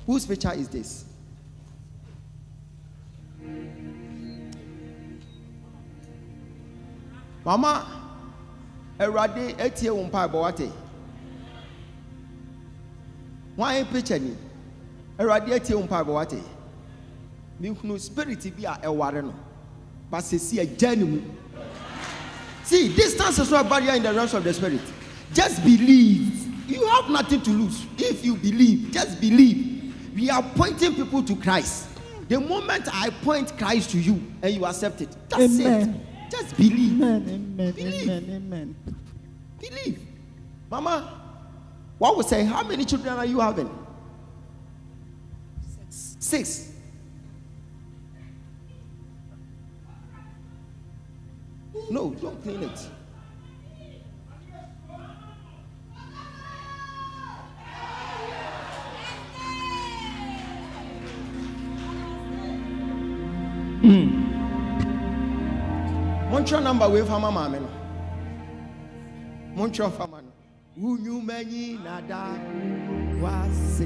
Whose picture is this? Mama, Erade etie umpa bawate. Why picture ni? Erade etie umpa bawate. Me no spirit bi a eware no. But see a genuine. See, distance is not a barrier in the realms of the spirit. Just believe. You have nothing to lose. If you believe, just believe. We are pointing people to Christ. The moment I point Christ to you and you accept it, that's it. Just believe. Amen. Believe. Amen. Believe. Mama, what would say? How many children are you having? 6. No, don't clean it. Montreal number wave for mama man. Montreal for man. Who knew many nada was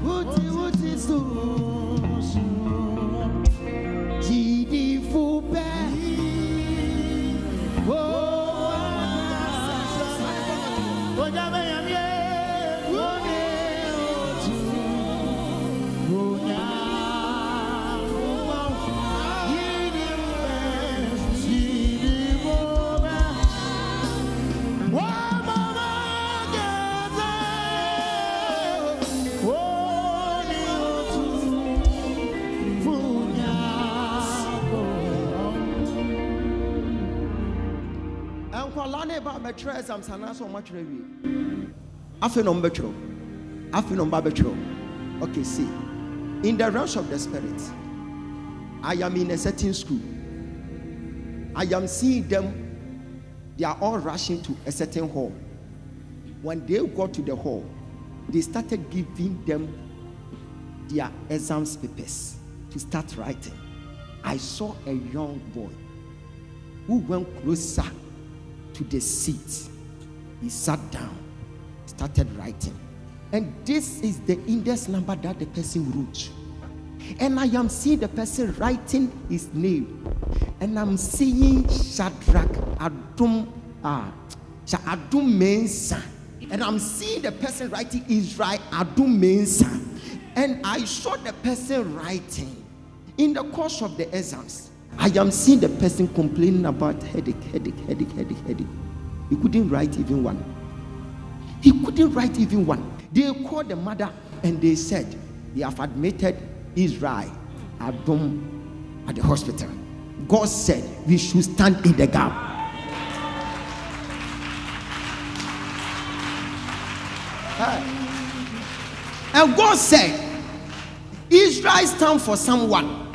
Wuti so GD Fupe. Some sana so much review. Afi no mbetro. Okay, see. In the realms of the spirit, I am in a certain school. I am seeing them. They are all rushing to a certain hall. When they got to the hall, they started giving them their exams papers to start writing. I saw a young boy who went closer to the seat. He sat down, started writing. And this is the index number that the person wrote. And I am seeing the person writing his name. And I'm seeing Shadrach Adum Mensa. And I'm seeing the person writing Israel Adum Mensa. And I saw the person writing. In the course of the exams, I am seeing the person complaining about headache. He couldn't write even one. They called the mother and they said they have admitted Israel Adum at the hospital. God said we should stand in the gap. And God said Israel stand for someone.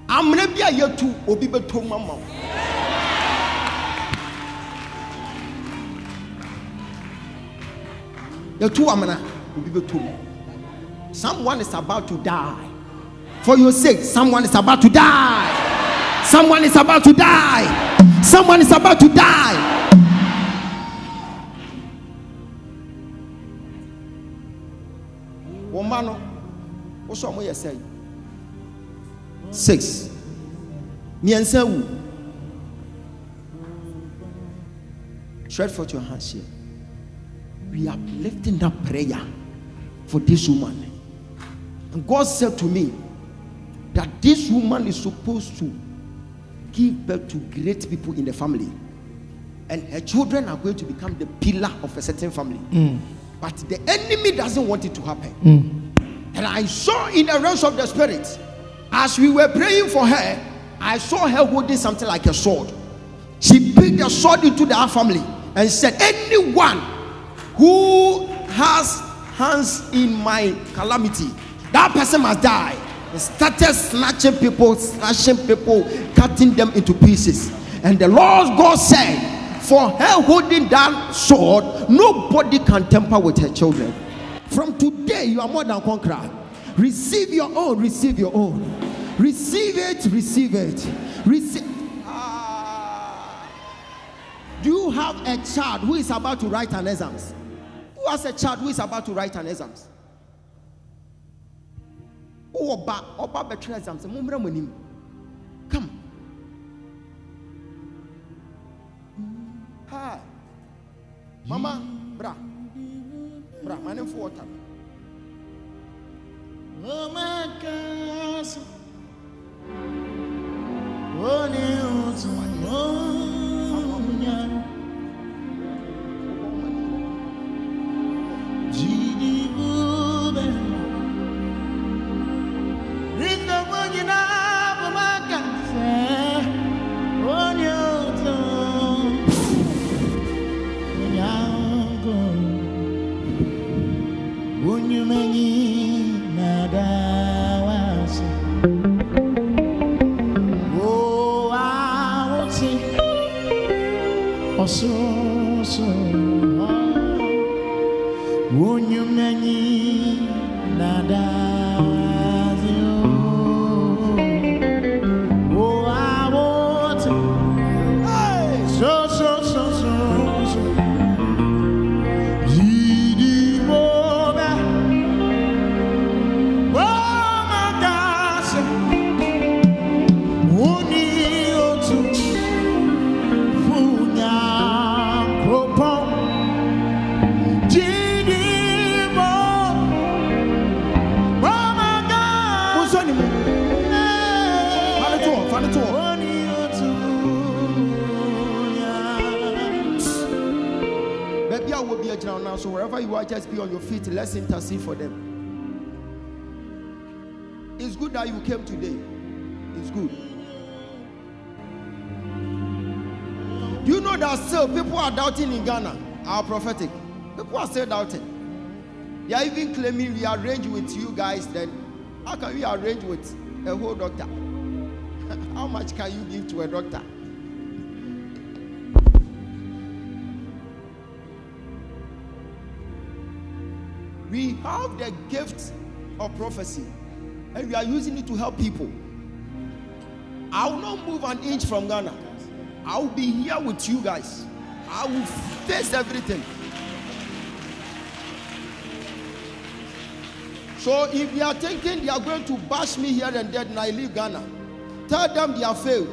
I'm going to be a year to Obibe to Mama. The two Amana Obibe to. Someone is about to die. For your sake, someone is about to die. Someone is about to die. Someone is about to die. Womano, what's wrong with you say? 6. Miensewu. Stretch forth your hands here. We are lifting up prayer for this woman. And God said to me that this woman is supposed to give birth to great people in the family. And her children are going to become the pillar of a certain family. But the enemy doesn't want it to happen. And I saw in the realms of the spirit, as we were praying for her, I saw her holding something like a sword. She picked the sword into our family and said, anyone who has hands in my calamity, that person must die. And started slashing people, cutting them into pieces. And the Lord God said, for her holding that sword, nobody can tamper with her children. From today, you are more than conqueror. Receive your own, receive your own. Receive it, receive it. Receive. Do you have a child who is about to write an exams? Who has a child who is about to write an exams? Oba better exams. Come. Hi. Mama, bra, my name for water. Oh my God. Oh, So wherever you are, just be on your feet. Let's intercede for them. It's good that you came today. It's good. Do you know that still people are doubting in Ghana, our prophetic? People are still doubting. They are even claiming we arrange with you guys. Then how can we arrange with a whole doctor? How much can you give to a doctor? We have the gift of prophecy and we are using it to help people. I will not move an inch from Ghana. I will be here with you guys. I will face everything. So if they are thinking they are going to bash me here and there and I leave Ghana, tell them they have failed.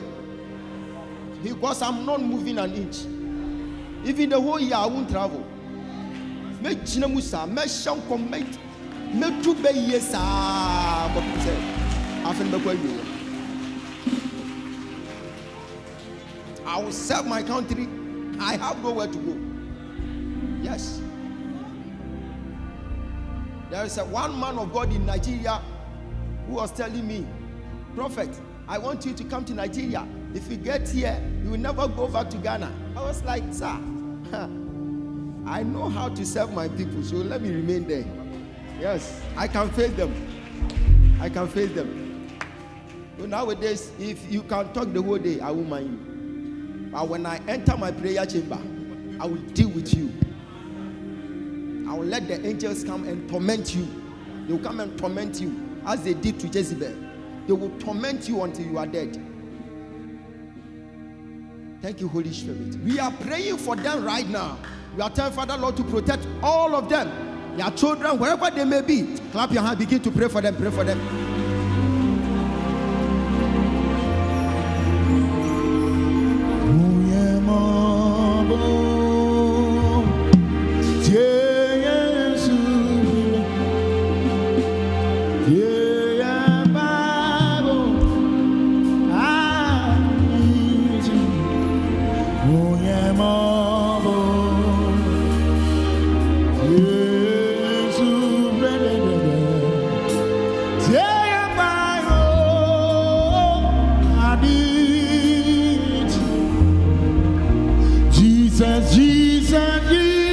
Because I'm not moving an inch. Even the whole year I won't travel. Me chinamusa, me sham comment, me tu be yesa. But you say, I will serve my country. I have nowhere to go. Yes. There is one man of God in Nigeria who was telling me, Prophet, I want you to come to Nigeria. If you get here, you will never go back to Ghana. I was like, sir, I know how to serve my people, so let me remain there. Yes, I can face them. I can face them. So nowadays, if you can talk the whole day, I won't mind you. But when I enter my prayer chamber, I will deal with you. I will let the angels come and torment you. They will come and torment you as they did to Jezebel. They will torment you until you are dead. Thank you, Holy Spirit. We are praying for them right now. We are telling Father Lord to protect all of them, their children, wherever they may be. Clap your hand, begin to pray for them. Pray for them. Jesus, Jesus, Jesus.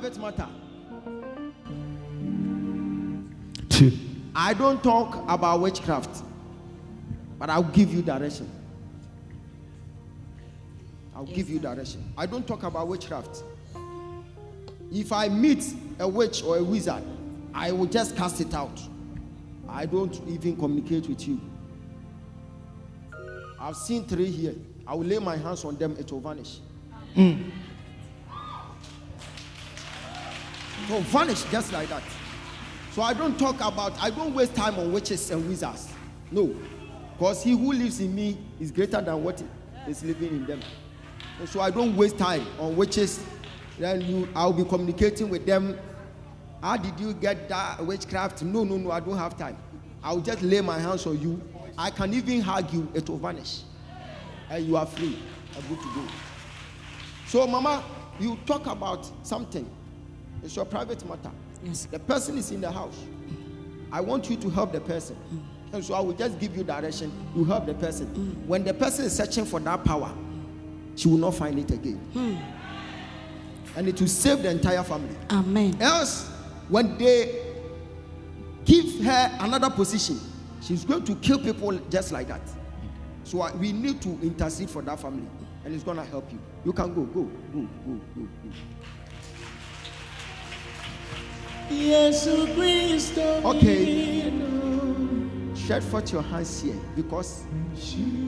private matter. 2. I don't talk about witchcraft, but I'll give you direction. I'll give you direction. I don't talk about witchcraft. If I meet a witch or a wizard, I will just cast it out. I don't even communicate with you. I've seen 3 here. I will lay my hands on them, it will vanish. It will vanish just like that. So I don't waste time on witches and wizards. No. Because he who lives in me is greater than what is living in them. And so I don't waste time on witches. Then I'll be communicating with them. How did you get that witchcraft? No, I don't have time. I'll just lay my hands on you. I can even hug you, it will vanish. And you are free. I'm good to go. So, Mama, you talk about something. It's your private matter. Yes. The person is in the house. I want you to help the person. And so I will just give you direction. You help the person. When the person is searching for that power, she will not find it again. And it will save the entire family. Amen. Else, when they give her another position, she's going to kill people just like that. So we need to intercede for that family. And it's going to help you. You can go. Okay. Stretch forth your hands here, because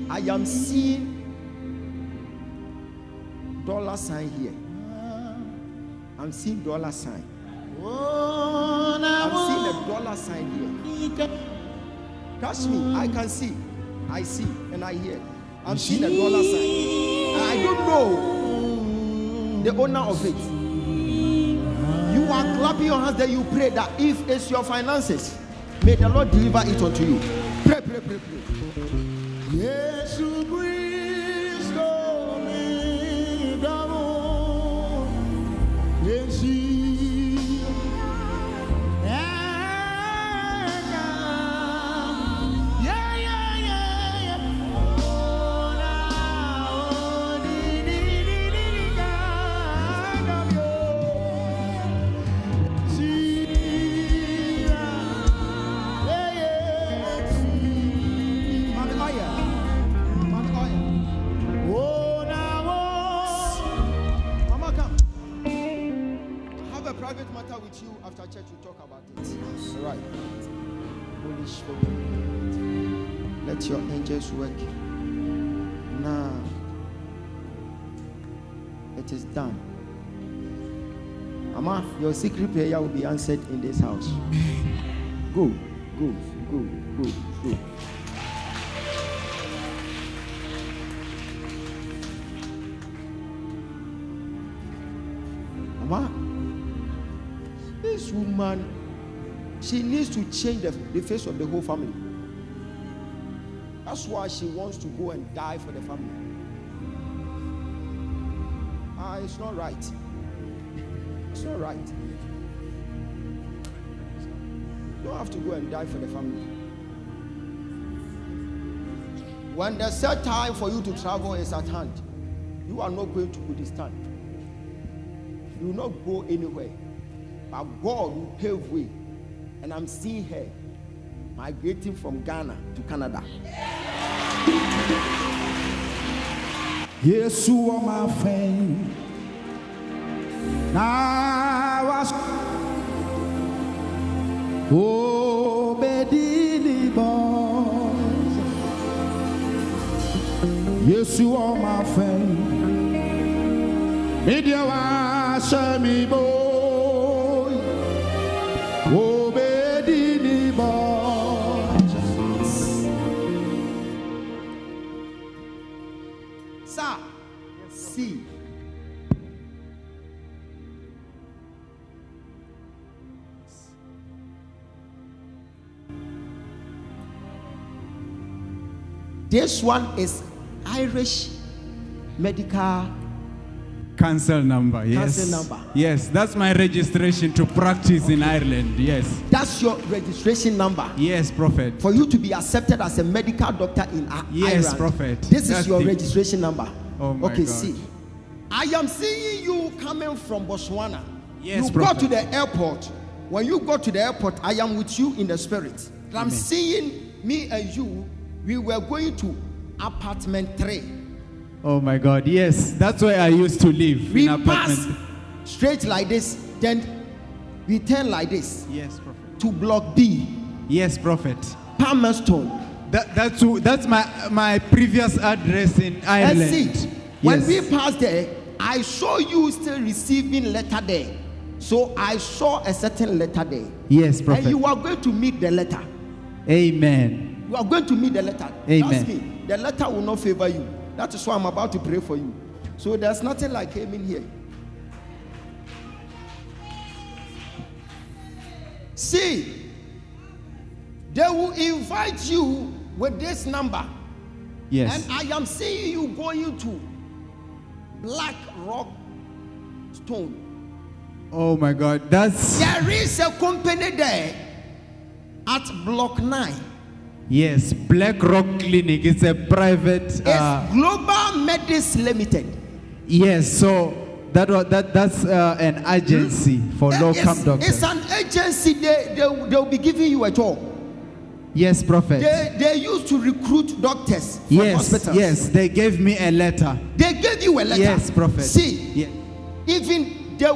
I am seeing $sign here. I'm seeing $sign. I'm seeing a $sign here. Trust me, I can see. I see and I hear. I'm seeing a $sign. And I don't know the owner of it. You are clapping your hands, then you pray that if it's your finances, may the Lord deliver it unto you. Pray. Yes, private matter with you after church. We'll talk about it. All right. Holy Spirit, let your angels work. Now it is done. Mama, your secret prayer will be answered in this house. Go. Mama, this woman, she needs to change the face of the whole family. That's why she wants to go and die for the family. It's not right. It's not right. You don't have to go and die for the family. When the set time for you to travel is at hand, you are not going to Kurdistan. You will not go anywhere. But God will pave way. And I'm seeing her migrating from Ghana to Canada. Yes, you are my friend. I was obedient boys. Yes, you are my friend. Media was me boy. Obedient boys. Sir, see. This one is Irish medical counsel number. Yes. Counsel number. Yes, that's my registration to practice in Ireland. Yes. That's your registration number. Yes, Prophet. For you to be accepted as a medical doctor in Ireland. Yes, Prophet. This That's is your the registration number. Oh my okay, God. see. I am seeing you coming from Botswana. Yes, you Prophet. go to the airport. When you go to the airport, I am with you in the spirit. I'm seeing me and you. We were going to apartment 3. Oh my God, yes. That's where I used to live. We in pass apartment. straight like this, then we turn like this Yes, Prophet. to block B, Yes, Prophet. Palmerston. That's my previous address in Ireland. And see, when Yes. we passed there, I saw you still receiving letter there. So I saw a certain letter there. Yes, Prophet. And you are going to meet the letter. Amen. You are going to meet the letter. Amen. Trust me, the letter will not favor you. That is why I'm about to pray for you. So there's nothing like him in here. See, they will invite you with this number. Yes. And I am seeing you going to Black Rock Stone. Oh my God, that's There is a company there at Block 9. yes. Black Rock Clinic. It's a private. It's Global Medis Limited. Yes. So that's an agency for locum doctors. It's an agency. They'll be giving you a job. Yes, Prophet. They used to recruit doctors for Yes. hospitals. Yes. They gave me a letter. They gave you a letter. Yes, Prophet. See, Yes. even the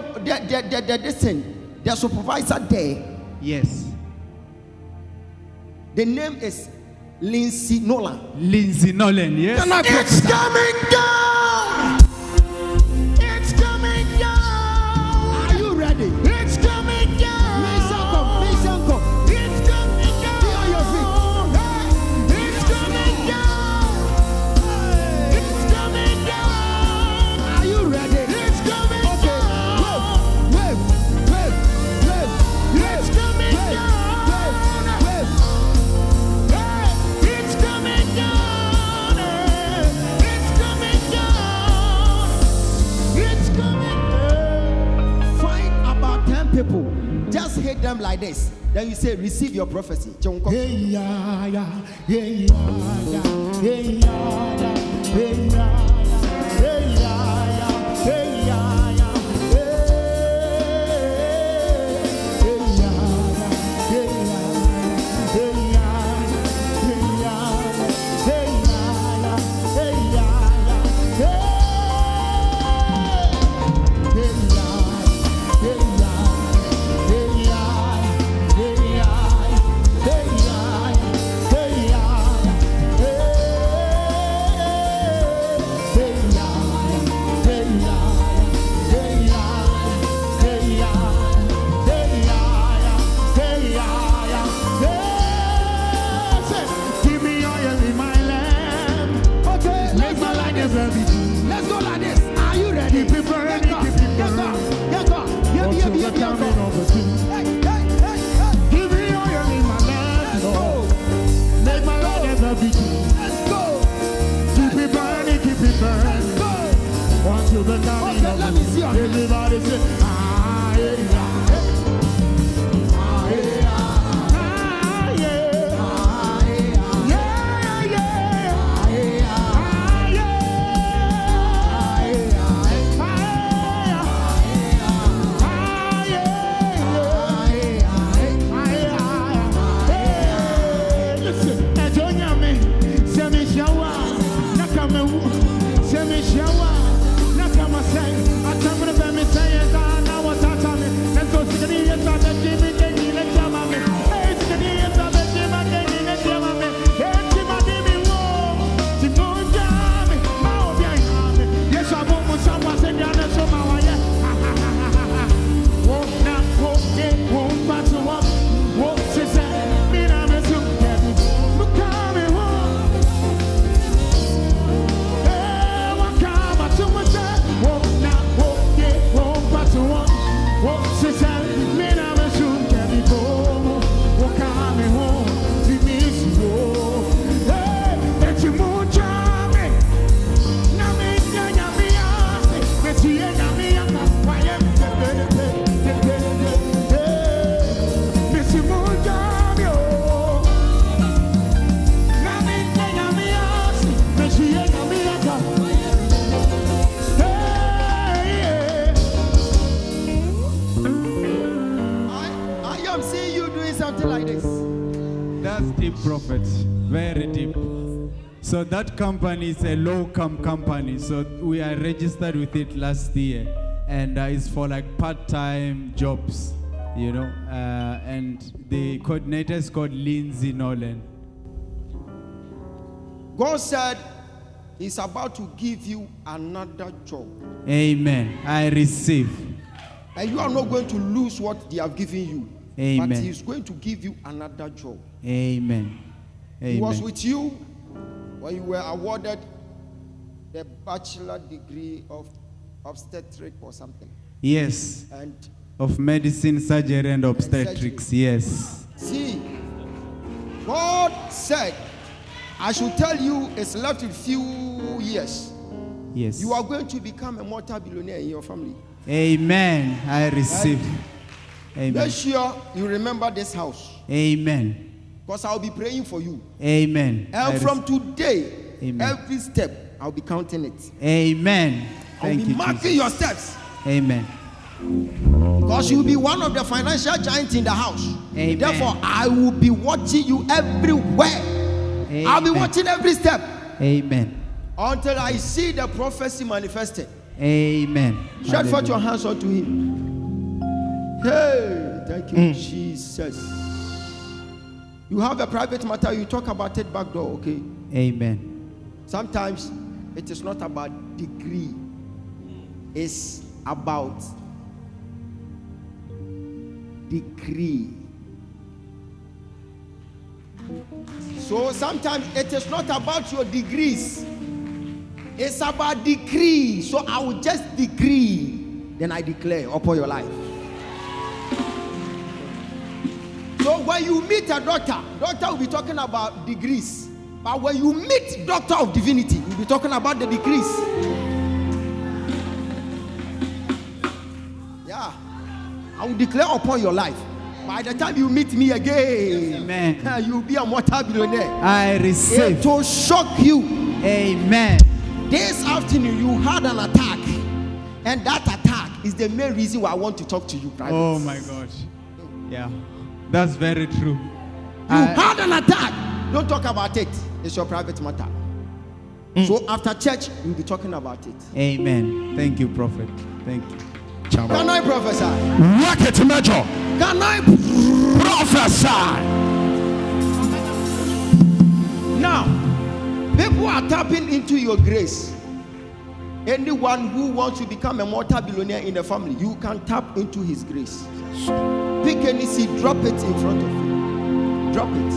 supervisor there, Yes. the name is Lindsay Nolan. Lindsay Nolan. Yes. Can I prophesy? Coming down. It's coming down. Are you ready? It's coming down. Mission come. It's coming down. Be on your feet. It's coming down. It's coming down. Are you ready? It's coming Okay. down. Wave. It's coming down. It's coming down. It's coming down. It's coming down. Find about 10 people. Just hit them like this. Then you say, receive your prophecy. Chonko. Hey ya ya, hey ya ya, hey ya ya, hey ya ya, hey ya ya, hey ya ya, hey ya ya, hey ya ya, hey ya ya, hey ya ya, hey ya ya, Give me oil in my lamp. Okay, Make my light never be dim. let's go like this. Are you ready? Keep it burning, Get keep it go. burning. Get go. Until the coming of the King. Hey. Give me oil in my lamp, Lord. Make my light never be dim. Let's go. Keep it burning, keep it burning. Until the coming Okay, of let the me see your King. hand. Everybody say, ah, yeah, yeah. Ah, yeah, ah, yeah. Ah, yeah. Yeah, yeah. Ah, yeah. Ah, yeah. Ah, yeah. Listen, Ejonya me, say me shawa, nakame wu, say me shawa, nakama say, atamre be me say eza na watata me, let's go sikini yesa be kimi kenyi le chama me, hey sikini yesa be kima kenyi le chama me, hey kima dimi wo, timonja me, ma obi ayame, yesu abumu samba se diane so ma waye, ha ha ha ha ha ha, wo na wo ye wo mbatu wo, wo se se, mi na me su kebi, mukame wo, wakama tu mo se, wo na wo ye wo mbatu wo. Prophet. Very deep. So that company is a low-income company. So we are registered with it last year. And it's for like part-time jobs, you know. And the coordinator is called Lindsay Nolan. God said He's about to give you another job. Amen. I receive. And you are not going to lose what they have given you. Amen. But He's going to give you another job. Amen. Amen. He was with you when you were awarded the bachelor degree of obstetric or something. Yes. And of medicine, surgery, and obstetrics. Surgery. Yes. See, God said, I should tell you, it's left a few years. Yes. You are going to become a multi-billionaire in your family. Amen. I receive. Amen. Make sure you remember this house. Amen. Because I'll be praying for you. Amen. And from today, Amen. every step, I'll be counting it. Amen. I'll be marking your steps. Amen. Because you'll be one of the financial giants in the house. Amen. Therefore, I will be watching you everywhere. Amen. I'll be watching every step. Amen. Until I see the prophecy manifested. Amen. Stretch forth your hands unto Him. Hey, thank you, Jesus. You have a private matter, you talk about it back door, okay? Amen. Sometimes it is not about degree, it's about decree. So sometimes it is not about your degrees, it's about decree. So I will just decree, then I declare upon your life. So when you meet a doctor will be talking about degrees. But when you meet doctor of divinity, we'll be talking about the degrees. Yeah. I will declare upon your life. By the time you meet me again, Amen. You'll be a multi-billionaire. I receive. It will shock you. Amen. This afternoon you had an attack. And that attack is the main reason why I want to talk to you privately. Oh my gosh. Yeah. That's very true. You had an attack. Don't talk about it. It's your private matter. So after church, we'll be talking about it. Amen. Thank you, Prophet. Thank you. Can I prophesy? Rocket major. Can I Prophesy. Now, people are tapping into your grace. Anyone who wants to become a multi-billionaire in the family, you can tap into his grace. Pick any seed, drop it in front of you. Drop it.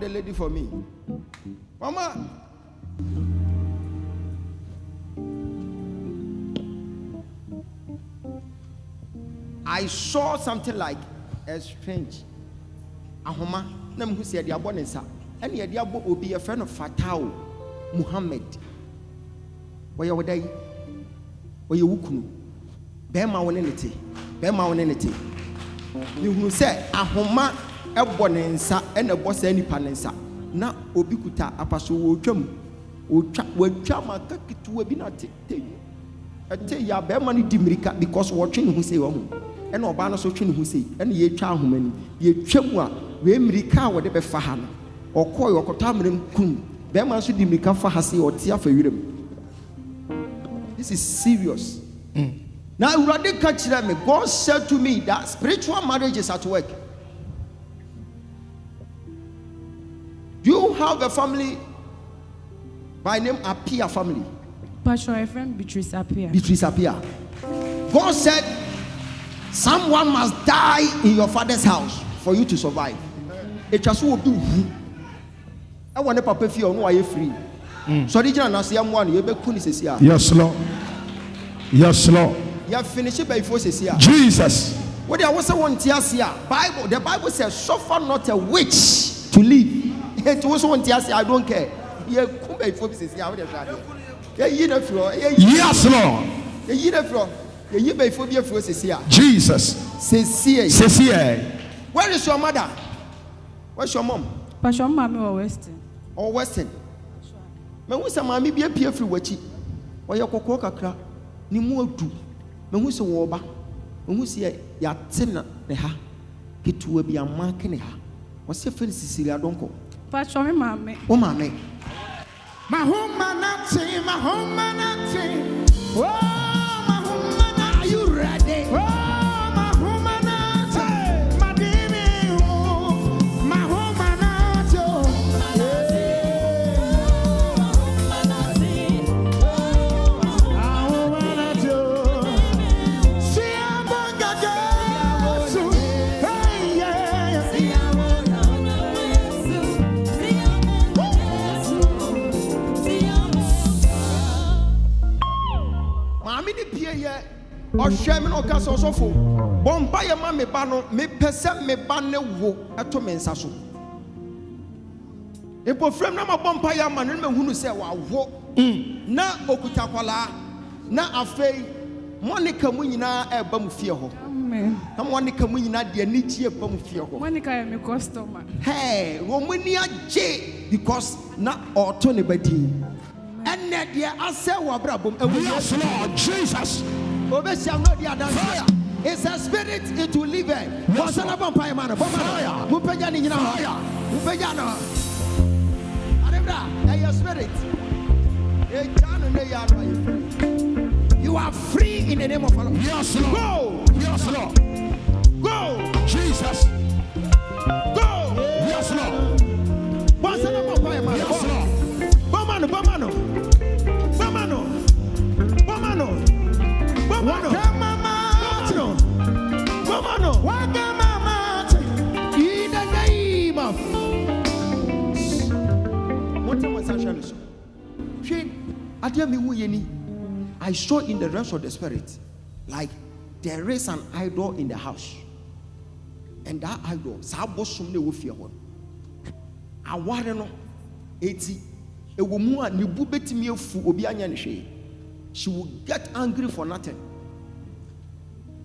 the lady for me. Mama. I saw something like a strange. Ahoma, nam who said the abonensa, and the diabo will be a friend of Fatao Muhammad. Where you day? Where you wukunu? Bema wonenity. Bema wonenity. You who say Ahoma abonensa and a boss any panensa. Na obikuta apaso wotwam. Wotwa makaki to webinati. I tell you, Bema ni dimirika because watching who say and Obana so who say, and ye child woman, ye chemwa, we mirika or the befahan, or koi or cotamin kum, Bema should dimika fahasi or tia for you. This is serious. Now, rather catch them. God said to me that spiritual marriage is at work. Do you have a family by name Apia family? Pastor, my friend Beatrice Apia. Beatrice Apia. God said, someone must die in your father's house for you to survive. It just will be. I want to papa feel no are free. So did you not see one you be kuni sesia? Yes, Lord. Yes, Lord. You finish it by force sesia. Jesus. What there was one tiasia. Bible, the Bible says, suffer not a witch to live. It was one tiasia, I don't care. You come by force sesia. Yes, Lord. Jesus. Seer. Where is your mother? Where's your mom? Pastor, mommy or Western? Or Western? Me who say mommy be appear free wachi. Or your koko kakra. Ni mu odu. Me who say woba. Me who say ya tena ne ha. Kitu be amanke ne ha. What's your friend Cecilia donko? Pastor, me mommy. Oh mommy. Mahumanati. Oh, Mahumanati. Are you ready? Oh, Mahumanati. Madini. Mahumanati. Mahumanati. Siabongaga. Hey, yeah. Mami ni pie ye o hwe me no ka so sofo bomba ye ma me ba no me pese me ba ne wo eto me nsa so epo frem na ma bomba ye ma no me hunu se wa wo na okuta kwala na afei Monica mu nyina e ba mu fie ho Amen. na Monica mu nyina de ani tie ba mu fie ho Monica is my customer. hey wo mu ni age because na auto ne badi and that dear I say wa brabom Yes, Lord. Jesus. Fire. It's a spirit, it will live. Yes, you are free in the name of Allah. Yes, Lord. Go. Yes, Lord. Go. Jesus. Go. Yes, Lord. Yes, Lord. Bomano. In the name of I saw in the realms of the spirit like there is an idol in the house, and that idol she will get angry for nothing,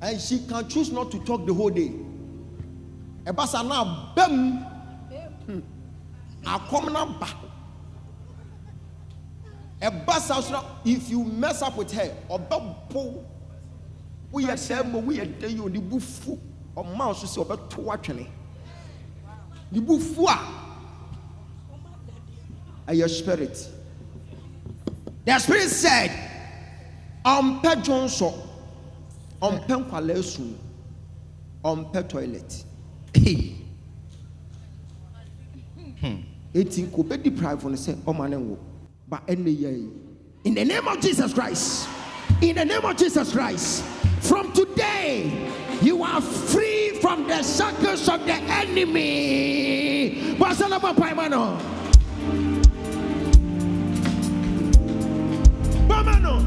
and she can choose not to talk the whole day. If you mess up with her, we are saying we are you the bufu or mouse is over to watching the bufua and your spirit. The spirit said, Pe Johnson, Pe Kwalesu, Pe toilet. Eighteen could be deprived from the same man. But in the name of Jesus Christ, in the name of Jesus Christ, from today, You are free from the shackles of the enemy. Basalama Paimano. Bamano.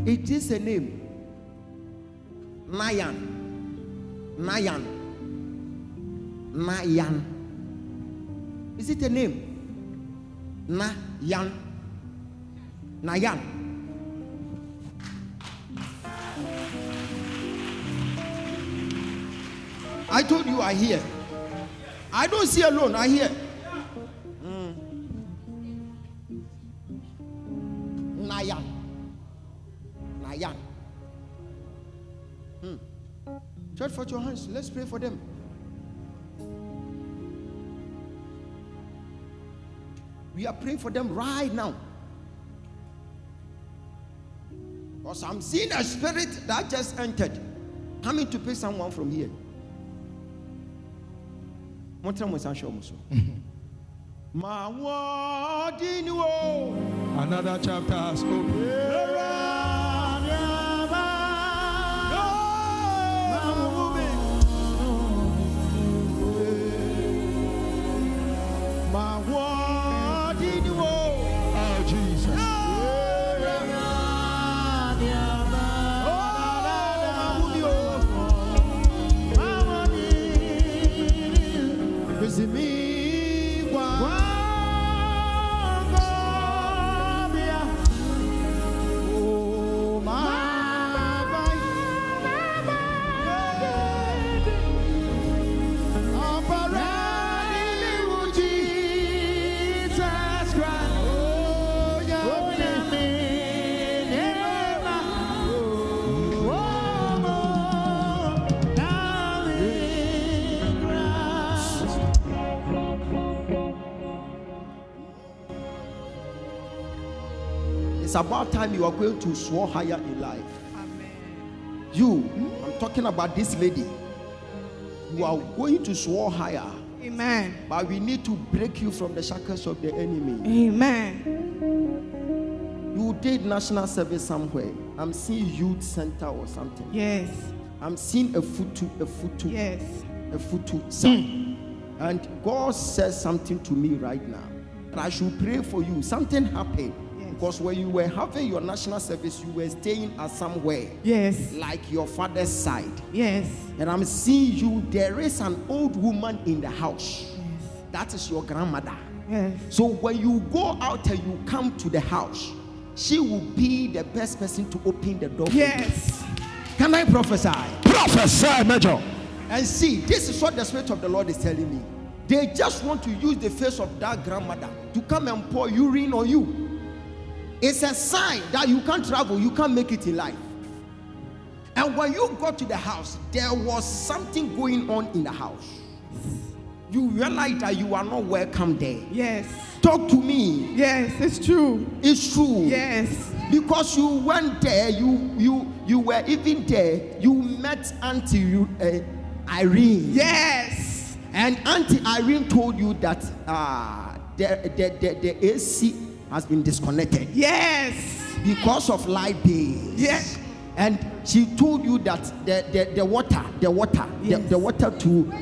It is a name. Nayan. Is it a name? Nayan. I told you I hear. I don't see alone, I hear. Nayan. Stretch forth your hands. Let's pray for them. We are praying for them right now. Because I'm seeing a spirit that just entered, coming to pay someone from here. Another chapter has opened. It's about time you are going to soar higher in life. Amen. I'm talking about this lady. You are going to soar higher. Amen. But we need to break you from the shackles of the enemy. Amen. You did national service somewhere. I'm seeing youth center or something. Yes. I'm seeing a foot. Yes. A foot sign. And God says something to me right now. That I should pray for you. Something happened. Because when you were having your national service, you were staying at somewhere. Yes. Like your father's side. Yes. And I'm seeing you, there is an old woman in the house. Yes. That is your grandmother. Yes. So when you go out and you come to the house, she will be the best person to open the door. Yes. Can I prophesy? Prophesy, Major. And see, this is what the Spirit of the Lord is telling me. They just want to use the face of that grandmother to come and pour urine on you. It's a sign that you can't travel, you can't make it in life. And when you got to the house, there was something going on in the house. You realize that you are not welcome there. Yes. Talk to me. Yes, it's true. It's true. Yes. Because you went there, you were even there. You met Auntie Irene. Yes. And Auntie Irene told you that the AC has been disconnected. Yes. Because of light bills. Yes. And she told you that the water to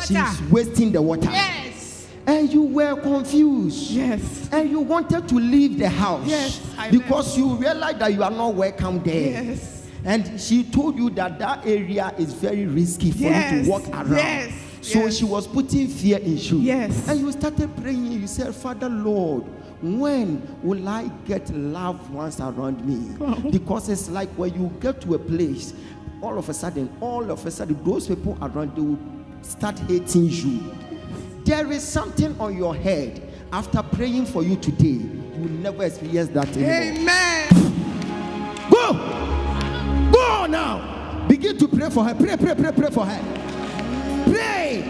she's wasting the water. Yes. And you were confused. Yes. And you wanted to leave the house. Yes. Because you realized that you are not welcome there. Yes. And she told you that area is very risky for you to walk around. Yes. So she was putting fear in you. Yes. And you started praying. You said, Father Lord, when will I get loved ones around me? Oh. Because it's like when you get to a place, all of a sudden, those people around, they will start hating you. There is something on your head. After praying for you today, you will never experience that anymore. Amen. Go now. Begin to pray for her. Pray for her. Pray.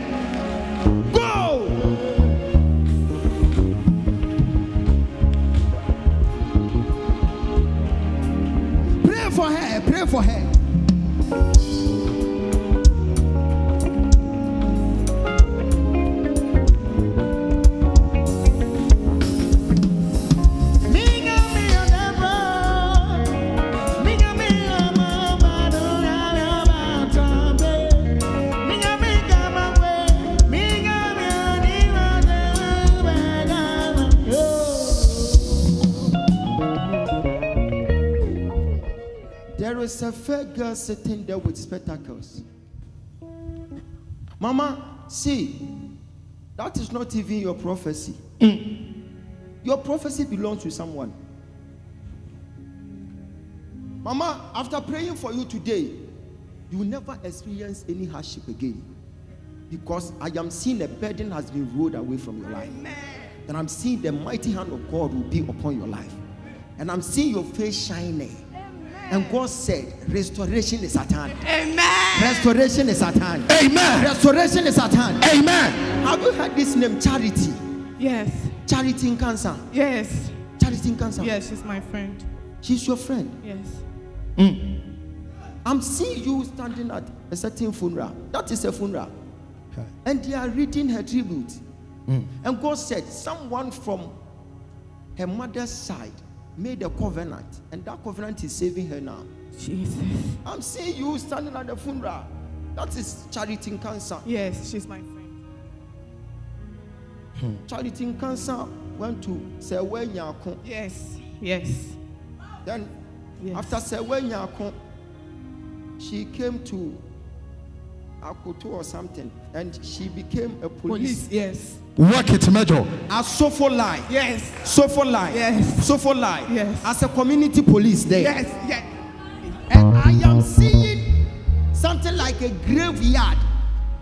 Go. Pray for her. Pray for her. There is a fair girl sitting there with spectacles. Mama, see, that is not even your prophecy. Your prophecy belongs to someone. Mama, after praying for you today, you will never experience any hardship again. Because I am seeing a burden has been rolled away from your life. Amen. And I'm seeing the mighty hand of God will be upon your life. And I'm seeing your face shining. And God said, restoration is at hand. Amen. Restoration is at hand. Amen. Restoration is at hand. Amen. Have you heard this name, Charity? Yes. Charity in cancer. Yes. Charity in cancer. Yes, she's my friend. She's your friend. Yes. I'm seeing you standing at a certain funeral. That is a funeral. Okay. And they are reading her tribute. And God said, someone from her mother's side made a covenant, and that covenant is saving her now. Jesus. I'm seeing you standing at the funeral. That is Charity in cancer. Yes, she's my friend. Charity in cancer went to Sewe Nyakon. Yes. Yes. Then Yes. after Sewe Nyakon, she came to Akoto or something, and she became a police. Yes. Work it, Major. As Sopholai. Yes. Sopholai. Yes. Sopholai. Yes. As a community police there. Yes. Yes. And I am seeing something like a graveyard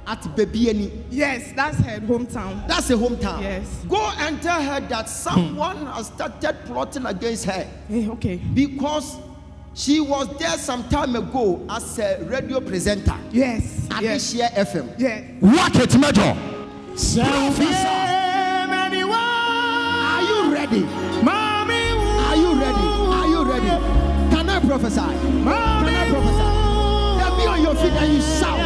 at Bebieni. Yes, that's her hometown. That's a hometown. Yes. Go and tell her that someone has started plotting against her. Okay. Because she was there some time ago as a radio presenter. Yes. At Yes. Share FM. Yes. Work it, Major. Are you ready? Mommy, are you ready? Are you ready? Can I prophesy? Can I prophesy? Then be on your feet and you shout.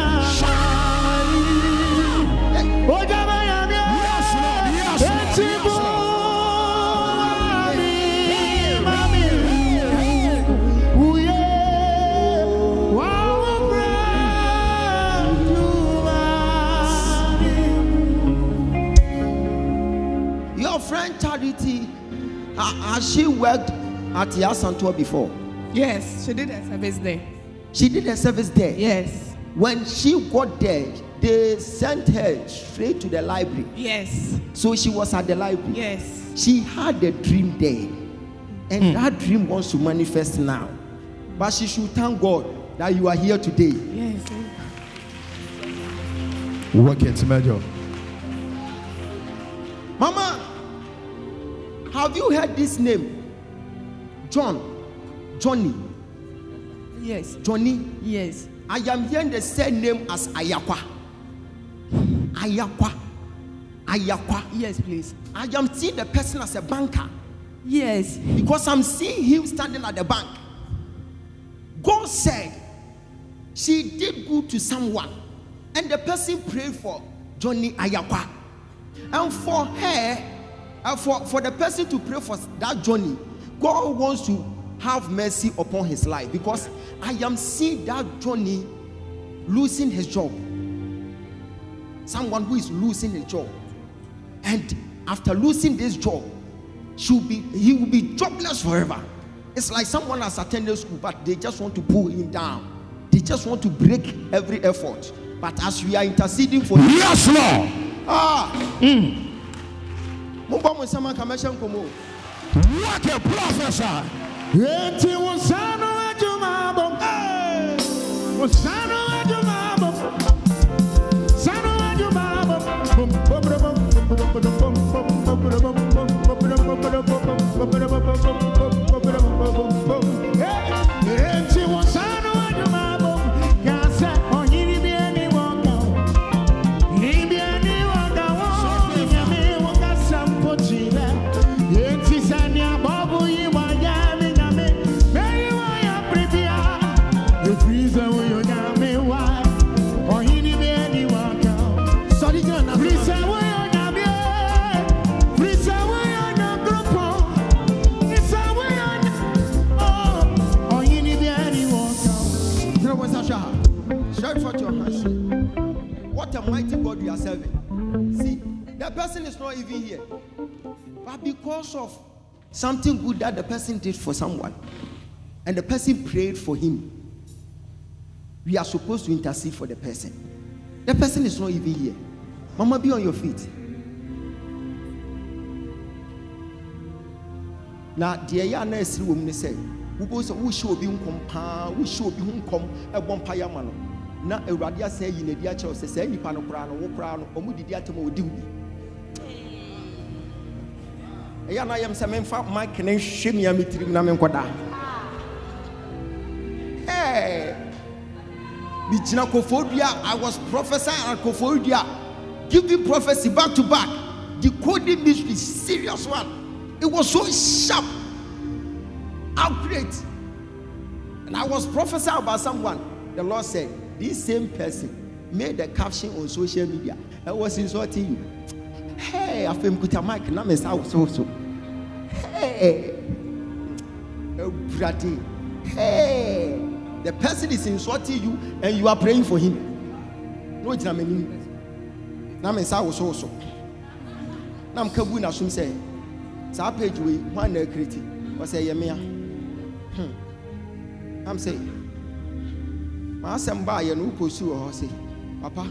Your friend Charity, has she worked at Yasantua before? Yes, she did a service there. She did a service there. Yes. When she got there, they sent her straight to the library. Yes. So she was at the library. Yes. She had a dream there. And that dream wants to manifest now. But she should thank God that you are here today. Yes. Work it, Major. Mama, have you heard this name? Johnny. Yes. Johnny. Yes. I am hearing the same name as Ayakwa. Yes, please. I am seeing the person as a banker. Yes. Because I'm seeing him standing at the bank. God said she did good to someone, and the person prayed for Johnny Ayakwa. And for her, for the person to pray for that Johnny, God wants to have mercy upon his life, because I am seeing that Johnny losing his job. Someone who is losing his job, and after losing this job, he will be jobless forever. It's like someone has attended school, but they just want to pull him down. They just want to break every effort. But as we are interceding for him, yes, Lord. What a prophesy. mighty God you are serving. See, the person is not even here. But because of something good that the person did for someone, and the person prayed for him, we are supposed to intercede for the person. The person is not even here. Mama, be on your feet. Now, the Yana is woman say, who should be who should be home a bumpire man. Now, a radia say in the dia church says, any panocrano, or crown, or moody diatomo do. I am some fat Mike and shimmy a meeting namen quada. Hey, I was prophesying and Kofodia, giving prophecy back to back, decoding mystery, serious one. It was so sharp, accurate. And I was prophesying about someone. The Lord said, this same person made a caption on social media. I was insulting you. Hey, I feel good. Mike, now I'm so. Hey, brother. Hey, the person is insulting you, and you are praying for him. No, it's not me. Now I'm so. Now I'm coming as say. So page we one critic was say Yamia. I'm saying, my son buy and who pursue or say, Papa,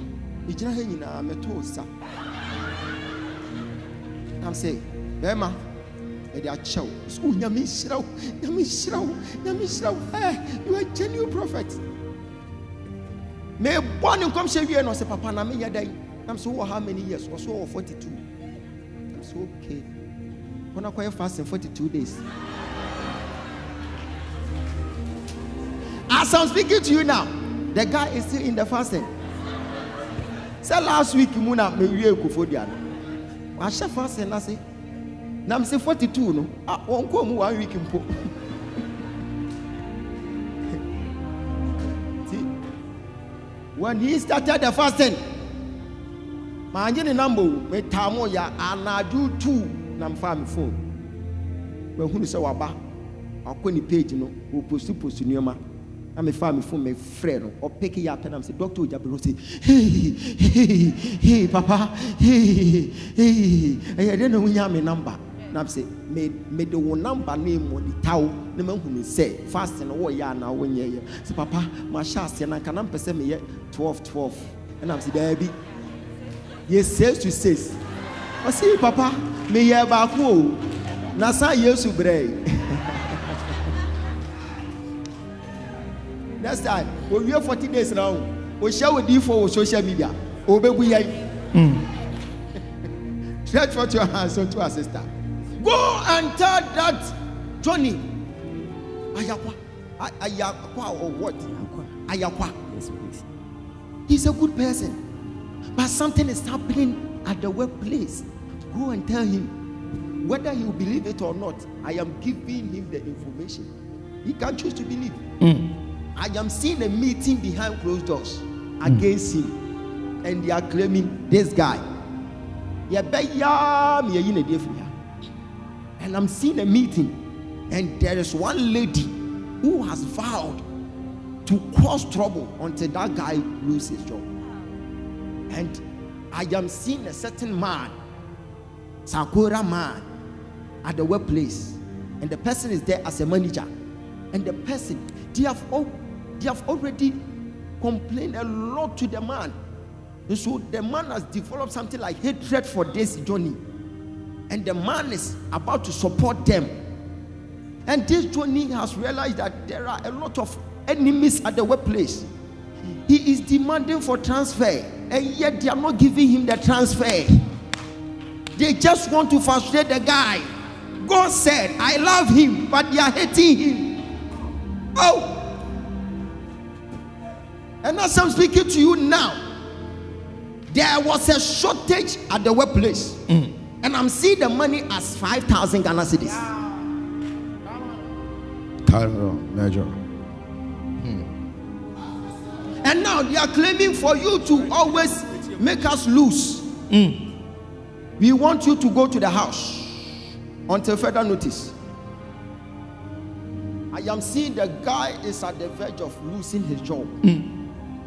it's not hanging. I'm a toast. I'm saying, Emma, they are chow. School Yamishrao. You are a genuine prophet. May one come say, you know, say, Papa, I'm in day. I'm so how many years or so, 42. I'm so okay. When I call fasting 42 days. As I'm speaking to you now, the guy is still in the fasting. So last week, Muna me we Kofodia. I shall fasting. I say, now I'm say 42. No, I won't come 1 week in po. See, when he started the fasting, my number me tamo ya anadu 2. I'm farming phone. But who is our bar? I'll call the page, no, who post near my. I'm a farming phone, my friend, or pick it up and I'm saying, Doctor Jabrosi, hey, Papa, hey, I don't know when you have a number. And I'm saying, made the one number name on the town, the man who say, fast and all ya now when you're here. So, Papa, my shast, and I can't perceive me yet 12. And I'm saying, baby, yes, says. I see, Papa, me ya back home. Nasa yesu bray. Next time, we have 40 days now. We shall do for social media. Obey we. Stretch forth your hands unto our sister. Go and tell that Johnny. Ayakwa or what? Ayakwa. He's a good person, but something is happening at the workplace. Go and tell him whether he will believe it or not. I am giving him the information. He can choose to believe. I am seeing a meeting behind closed doors against him, and they are claiming this guy. And I'm seeing a meeting, and there is one lady who has vowed to cause trouble until that guy loses his job. And I am seeing a certain man, Sakura man, at the workplace, and the person is there as a manager, and the person they have already complained a lot to the man, and so the man has developed something like hatred for this Johnny, and the man is about to support them, and this Johnny has realized that there are a lot of enemies at the workplace. He is demanding for transfer, and yet they are not giving him the transfer. They just want to frustrate the guy. God said, I love him, but they are hating him. Oh! And as I'm speaking to you now, there was a shortage at the workplace. And I'm seeing the money as 5,000 Ghana cedis. Major. And now they are claiming for you to always make us lose. We want you to go to the house until further notice. I am seeing the guy is at the verge of losing his job.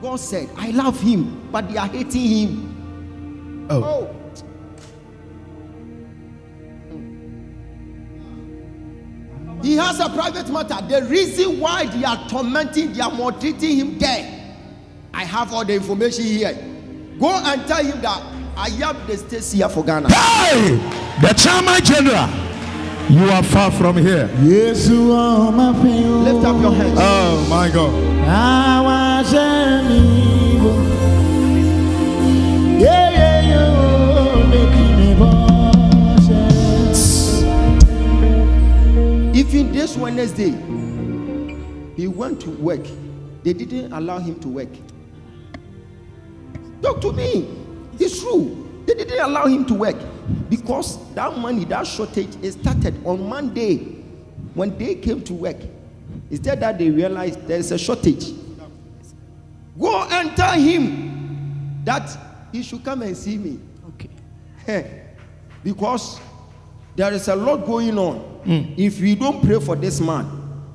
God said, I love him, but they are hating him. Oh. He has a private matter. The reason why they are tormenting, they are maltreating him there. I have all the information here. Go and tell him that I am the state seer for Ghana. Hey! The chairman general. You are far from here. Yes, you are my friend. Lift up your hands. Oh my God. I was an evil. Yeah, you're making me boss. Even this Wednesday, he went to work. They didn't allow him to work. Talk to me. It's true. They didn't allow him to work because that money, that shortage, it started on Monday when they came to work. Instead that they realized there is a shortage. Go and tell him that he should come and see me. Okay. Because there is a lot going on. If we don't pray for this man,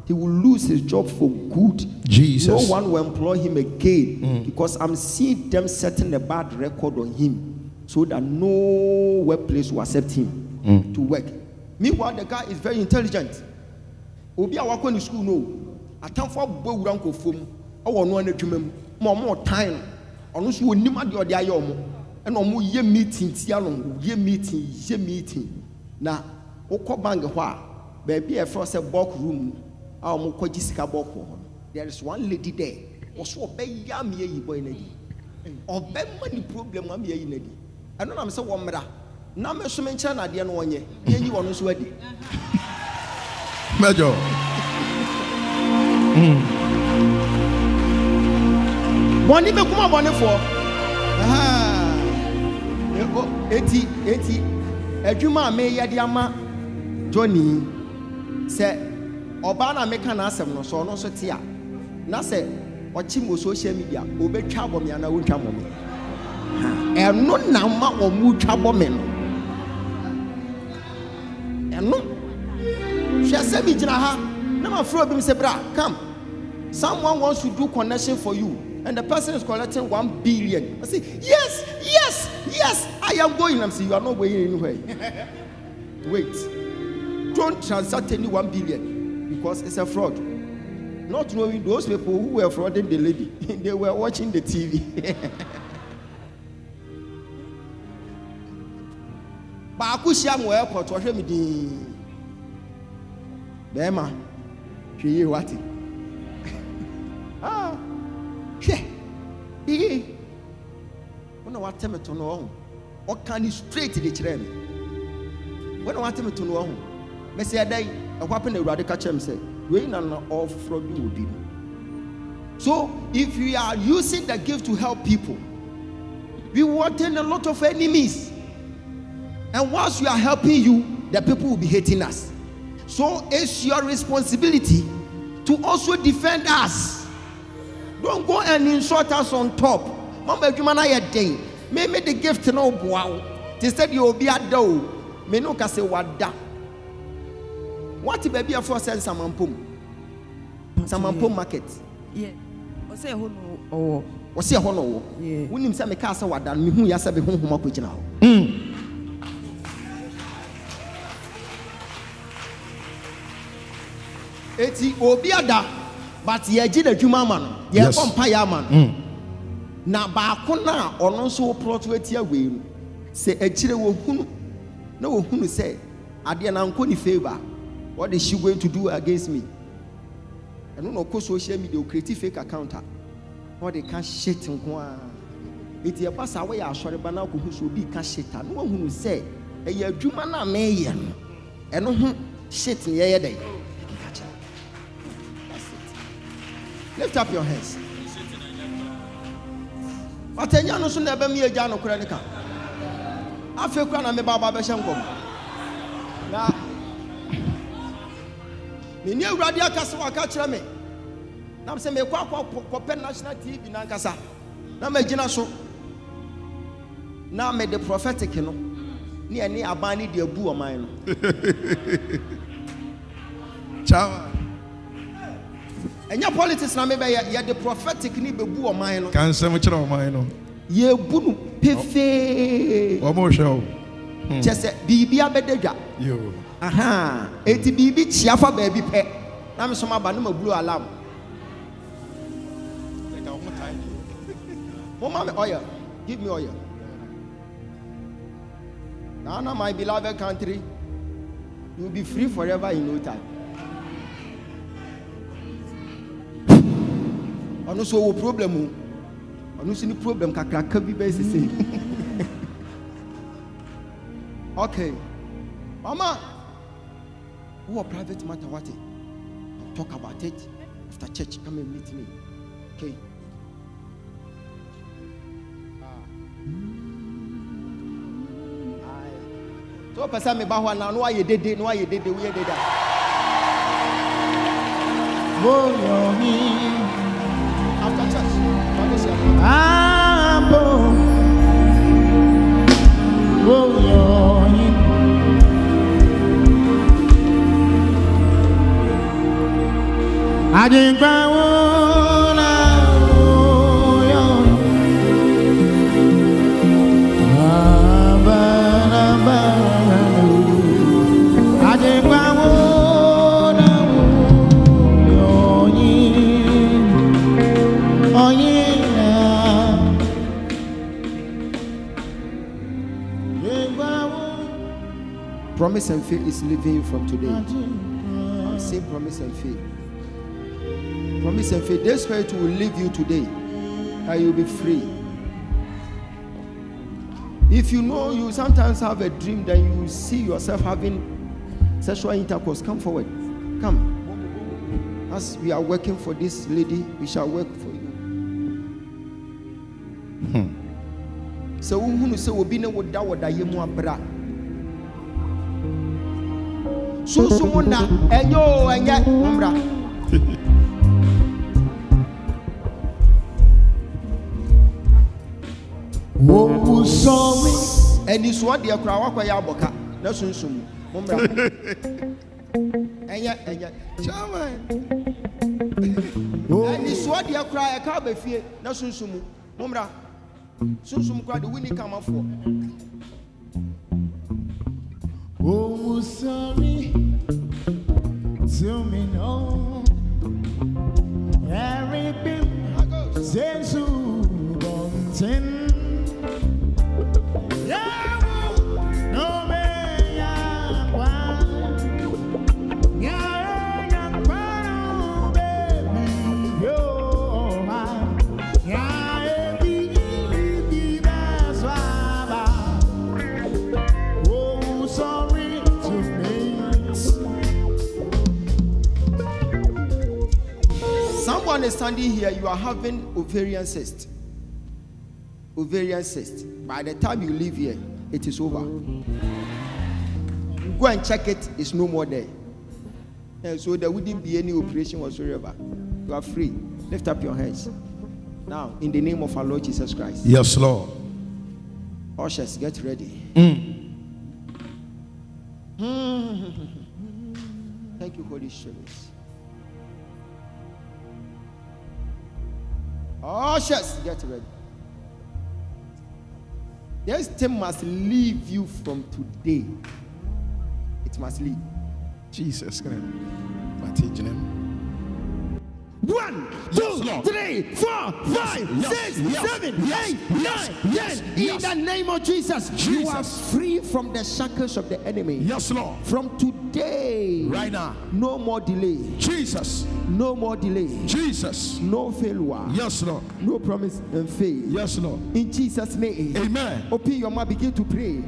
he will lose his job for good. Jesus. No one will employ him again because I'm seeing them setting a bad record on him so that no workplace will accept him to work. Meanwhile, the guy is very intelligent. Obi a work in school no. Atamfo bo wuranko fom. Owo no na dwumam. More time. Ono so onima de ode aye omo. E no mo ye meeting tia no. Ye meeting. Na okọ bank ho a ba bi e for say bulk room. There is one lady there. Also, obey yam ye boy lady. Obey money problem am ye lady. I don't know. I'm saying one mera. Na me so mention na de no onye. Ye yi wono so adi. Major. Boni be kuma boni for. Eti. Adwuma me ye de ama Johnny say Oba na meka na asem no so no so tia na se ochi mo social media obetwa bom ya na wontwa bom eno na ma omu twa bom no eno hwe se bi gina ha na ma fro bi se bra come someone wants to do connection for you and the person is collecting 1 billion. I say yes I am going. I'm saying you are not going anywhere. Wait, don't transact any 1 billion because it's a fraud. Not knowing those people who were frauding the lady, they were watching the TV. Bakushia mo airport wa hwe me din. Bema. Hwe ye wati. Ah. Hwe. Ee. When I want them to know, what can you straight to the children? When I want them to know, me say day, a weapon a radical chum say, we na all fraud you. So if we are using the gift to help people, we will attain a lot of enemies. And once we are helping you, the people will be hating us. So it's your responsibility to also defend us. Don't go and insult us on top. Mama, you man, I day. Maybe the gift no wow. They said you will be at door. Me no kase wada. What if baby for sell samampum? Samampum market. Yeah. O say ho no o. O say ho no. Yeah. Unim say me ka say wada me hu ya say be honhom akogina ho. Eti obi ada but ye gi na dwuma ma no. Ye pompa ya ma no. Na ba ko na ono so plot wetia we mu. Se agire wo hunu. Na wo hunu say ade na nko ni favor. What is she going to do against me? I don't know, because social media create fake account. What they can shit nko. Eti e pass away asore ba na ko hu so bi ka shit. No hunu say e ya adwuma na me ye no. E no hu shit ye ye dey. Lift up your hands. Atenya no so na ba mi agya no kora ne ka. Afa kora na me baba be hye nkom. Na me ni awurade akasa waka kire me. Na me se me kwa pen national TV na nkasa. Na me gina so. Na me the prophetic no. Ni ani abani de abu o man no. Ciao. And your politics na maybe you the prophetic ni bebu o man no. Can say much o man no. Ye bu no pefe. O mo show. Just bibia bededwa. Yo. Aha. Eti bibi chiafa ba bi pe. Na me so ma ba no ma blue alarm. Mama me oil. Give me oil. Now, my beloved country, you will be free forever in no time. Ono so wo problem. Ono so ni problem kakraka bi be sese. Okay. Mama, who a private matter what? I'll talk about it after church. Come and meet me. Okay. So person me ba ho na no aye dede we dede. After church. I didn't Promise and faith is leaving you from today. I'm saying promise and faith. Promise and faith. This spirit will leave you today, and you'll be free. If you know you sometimes have a dream, then you see yourself having sexual intercourse. Come forward. Come. As we are working for this lady, we shall work for you. So who say we be no wada yemu abra. So muna enyo enye umbra. Oh, sorry. And this what they cry wakwa ya boka. Na sunsum. Umbra. Enye. Chama. And this what they cry a ka be fie na sunsum. Umbra. Sunsum cry the winning come up for. Oh, sorry. Tell me no. Everything says to Bonten. Yeah, no man, yeah, baby, yo, yeah, baby, that's why. Oh, sorry to me. Someone is standing here, you are having ovarian cyst. Ovarian cyst. By the time you leave here, it is over. Go and check it, it's no more there. And so there wouldn't be any operation whatsoever. You are free. Lift up your hands. Now, in the name of our Lord Jesus Christ. Yes, Lord. Ushers, get ready. Thank you, Holy Spirit. Ushers, get ready. This thing must leave you from today. It must leave. Jesus Christ. 1, 2, 3, 4, 5, 6, 7, 8, 9, 10. In the name of Jesus, you are free from the shackles of the enemy. Yes, Lord. From today, Right now. no more delay. Jesus. No more delay. Jesus. No failure. Yes, Lord. No promise and faith. Yes, Lord. In Jesus' name. Amen. Open your mouth, begin to pray.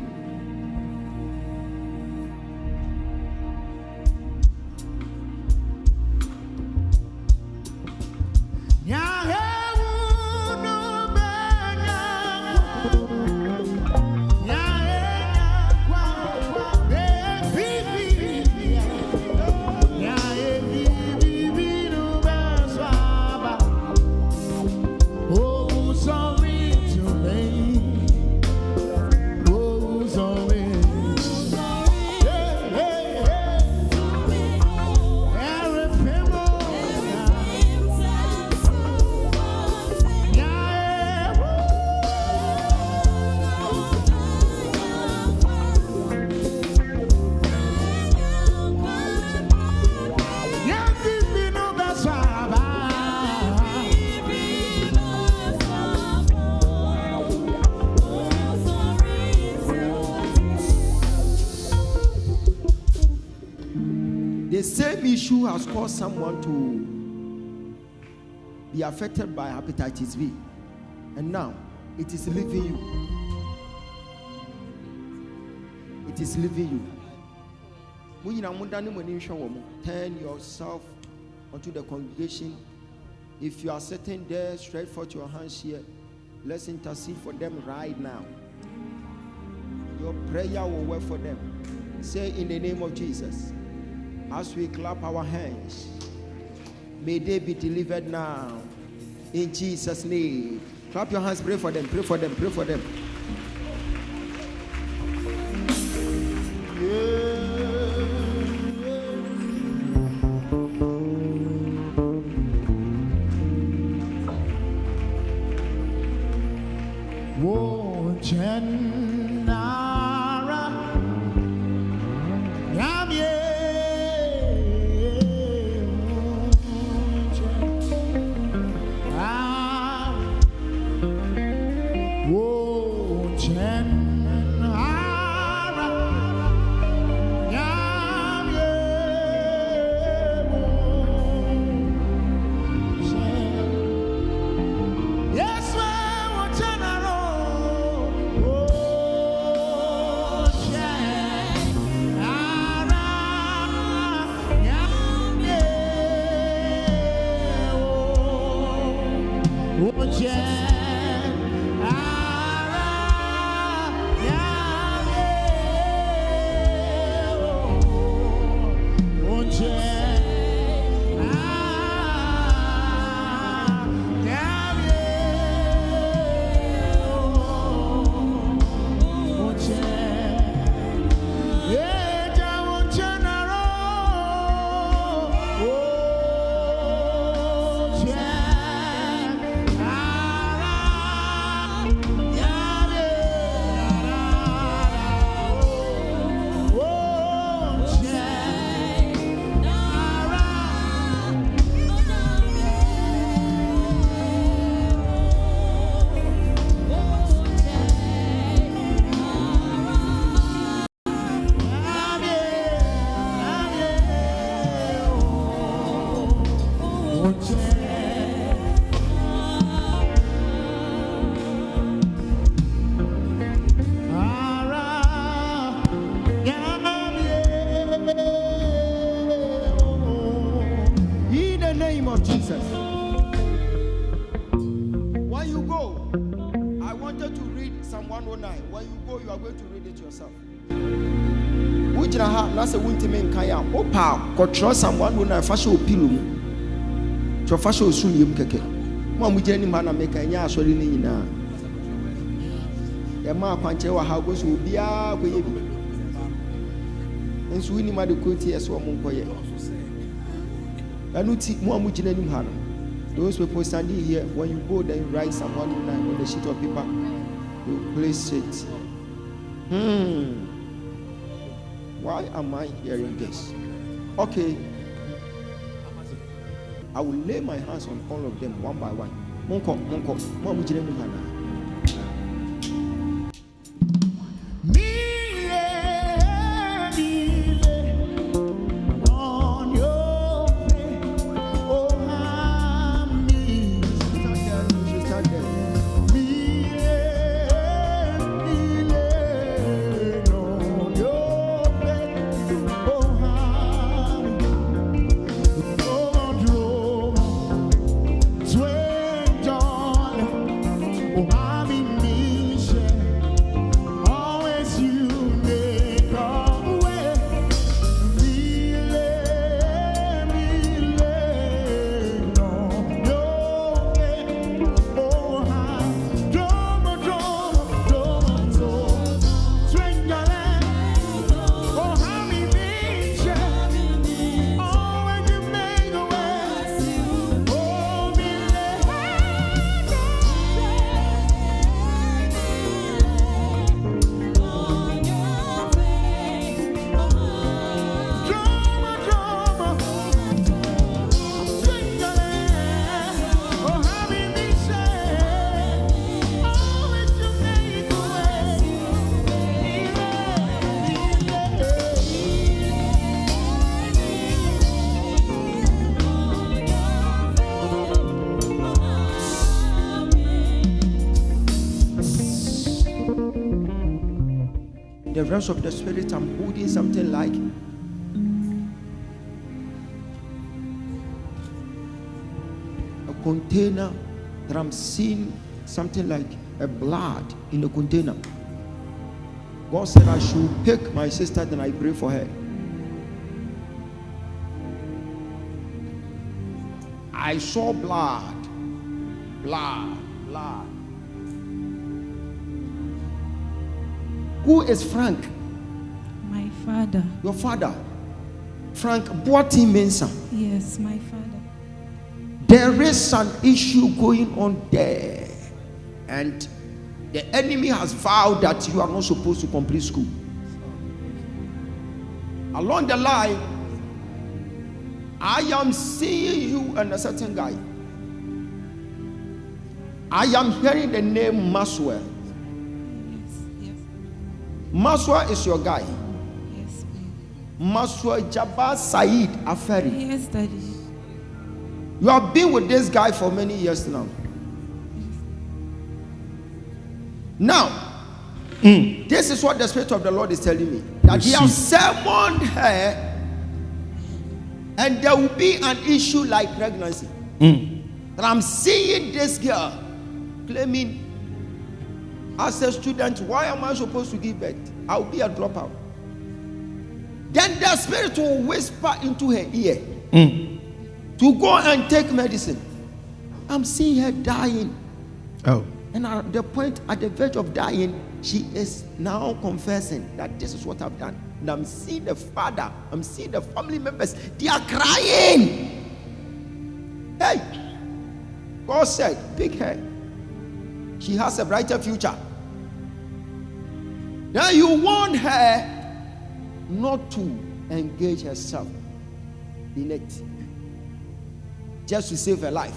issue has caused someone to be affected by hepatitis B, and now it is leaving you. It is leaving you. Turn yourself onto the congregation. If you are sitting there, stretch forth your hands here. Let's intercede for them right now. Your prayer will work for them. Say, in the name of Jesus, as we clap our hands, may they be delivered now. In Jesus' name. Clap your hands, pray for them, pray for them, pray for them. Control someone who na fashion pilum to fashion soon yim keke mo amujeni ma na meka nya asori ni nyina ya ma kwanche wa ha go so bia ko ye bi ensu ni ma de koti eso mo nkoye anuti mo amujina ni ha no. Those people standing here, when you go then you write someone on the sheet of paper, you place it. Why am I hearing this? Okay, I will lay my hands on all of them one by one. Monko, Mama Jinemana. Oh, the rest of the spirit, I'm holding something like a container that I'm seeing something like a blood in a container. God said I should pick my sister, then I pray for her. I saw blood. Who is Frank? My father. Your father. Frank Boati Mensah. Yes, my father. There is an issue going on there, and the enemy has vowed that you are not supposed to complete school. Along the line, I am seeing you and a certain guy. I am hearing the name Maxwell. Yes. Maxwell is your guy. Yes. Maxwell Jabbar Said Aferi. Yes, Daddy. You have been with this guy for many years now. Now, this is what the Spirit of the Lord is telling me. That he has summoned her, and there will be an issue like pregnancy. That I'm seeing this girl claiming, as a student, why am I supposed to give birth? I'll be a dropout. Then the Spirit will whisper into her ear to go and take medicine. I'm seeing her dying. Oh. And at the point, at the verge of dying, she is now confessing that this is what I've done. And I'm seeing the father, I'm seeing the family members, they are crying. Hey, God said, pick her. She has a brighter future. Now you want her not to engage herself in it, just to save her life.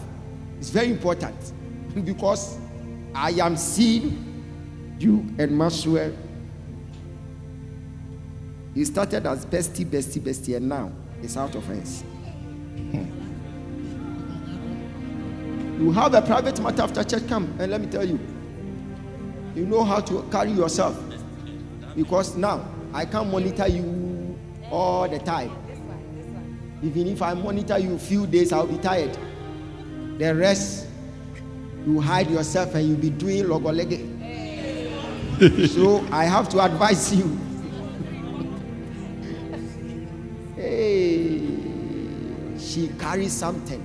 It's very important, because I am seeing you and Maxwell. You started as bestie, and now it's out of hands. You have a private matter after church, come and let me tell you. You know how to carry yourself, because now I can't monitor you all the time. Even if I monitor you a few days, I'll be tired. The rest, you hide yourself and you'll be doing logolege. So I have to advise you. Hey, she carries something.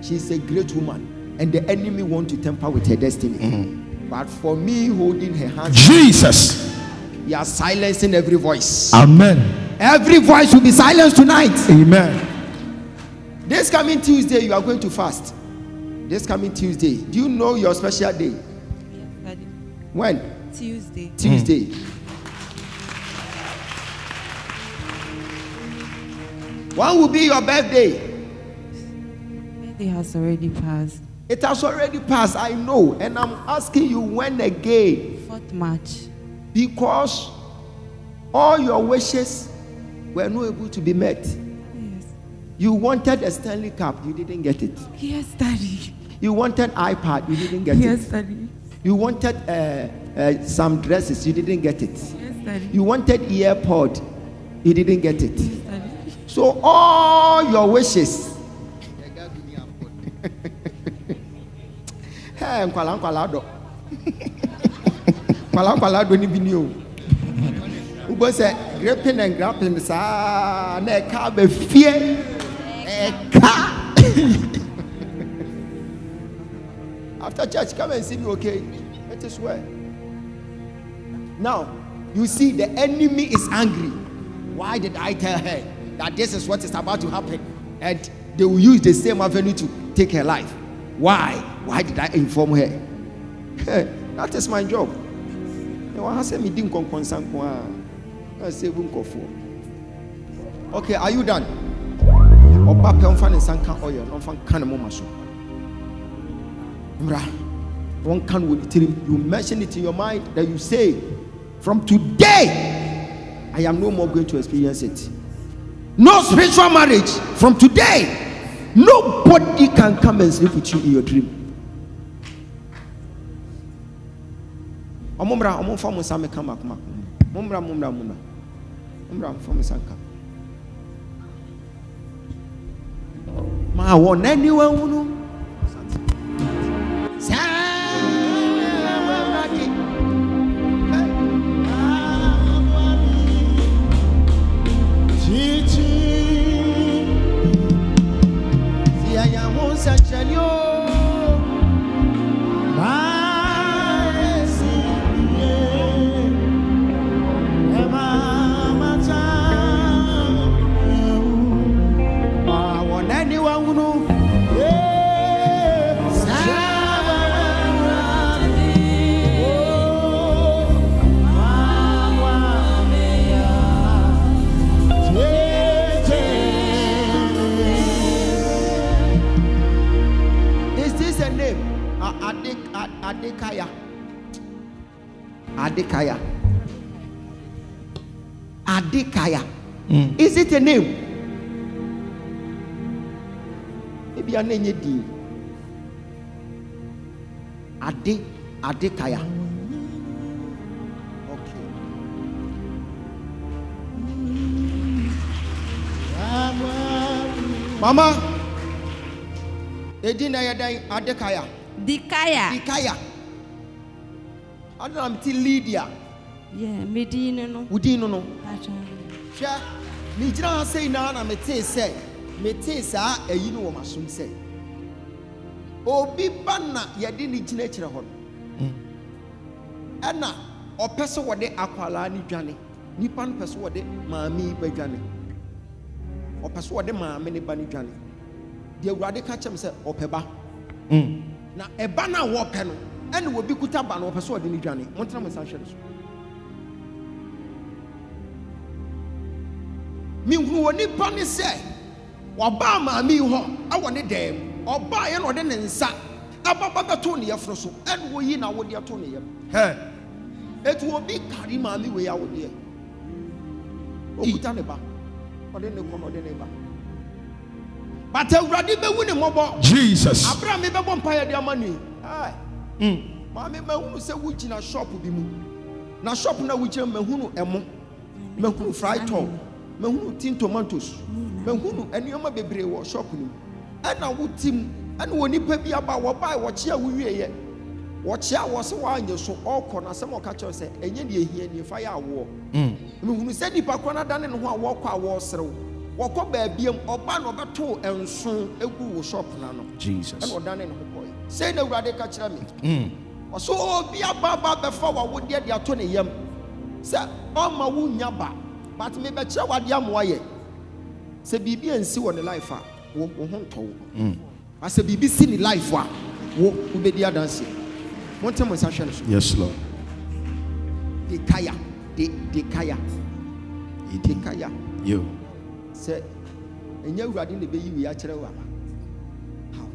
She's a great woman, and the enemy want to tamper with her destiny. But for me, holding her hand, Jesus, you are silencing every voice. Amen. Every voice will be silenced tonight. Amen. This coming Tuesday, you are going to fast. This coming Tuesday. Do you know your special day? Yes, Daddy. When? Tuesday. Tuesday. When will be your birthday? Birthday has already passed. It has already passed, I know. And I'm asking you when again? 4th March. Because all your wishes were not able to be met. Yes. You wanted a Stanley Cup, you didn't get it. Yes, Daddy. You wanted iPad, you didn't get Yes, it. Daddy. You wanted some dresses, you didn't get it. Yes, Daddy. You wanted earpod, you didn't get it. Yes, Daddy. So all your wishes. Hey, nkwalado ni binio. Ubo say grappling and grappling sa na ka be fie ka. After church, come and see me, okay? It is well. Now, you see, the enemy is angry. Why did I tell her that this is what is about to happen? And they will use the same avenue to take her life. Why? Why did I inform her? That is my job. Okay, are you done? You mention it in your mind that you say, from today, I am no more going to experience it. No spiritual marriage. From today, nobody can come and sleep with you in your dream. Mumbra from Sanka. Ma won anyone who Adekaya. Is it a name? Maybe a name D. Adekaya. Okay. Mama, Edina Adekaya. Dikaya. I don't know, Lydia. Yeah, Medina no. Udino no. Sha, me jira say na na mete say. Mete sa eyi no masum say. Obi banna yede ni gina kire ho. Ana opese wode akwala ni dwane. Nipa no pese wode maami ba dwane. Opese wode maami ne ba ni dwane. De awurade ka chem say opeba. Na eba na wo pe no. Ene wo bi kuta ba no opese wode ni dwane. Montena mo san hwe so. Minhu woni pani say waba maami ho awone dem oba ye no de ne nsa ababa beto ne yefro so en wo yi na wo de ato ne yem etu obi kari maami we ya wo de okuta ne ba ode ne kono de ne ba but awurade be wu ne mobo Jesus abra me be bompa ye de amani maami ma hu se wu gina shop bi mu na shop na wu gina mahunu emo mahunu fried tall mahunu tin tomatoes mahunu enioma bebre wo shop ni ana wutim ana woni pa bi aba wo bai wo chia wo wieye wo chia wo se wa anye so okọ na se mo ka che se enye ne ehia ni fa ya wo mahunu se nipa kro na dane ne ho a wo kọ a wo serew wo kọ ba biem oba no beto enso egu wo shop na no Jesus ana dane ne ho kọ se na urade ka kira me so obi aba be fa wa wo de ato ne yam se o ma wo nya ba but me be kire wade amoye se bibi ansi wo ne life a wo ho nto wo ase bibi si ne life a wo ubedi adanse montem mo sa hwe so yes lord dekaya you se enya urade ne be yi wi a kire wa how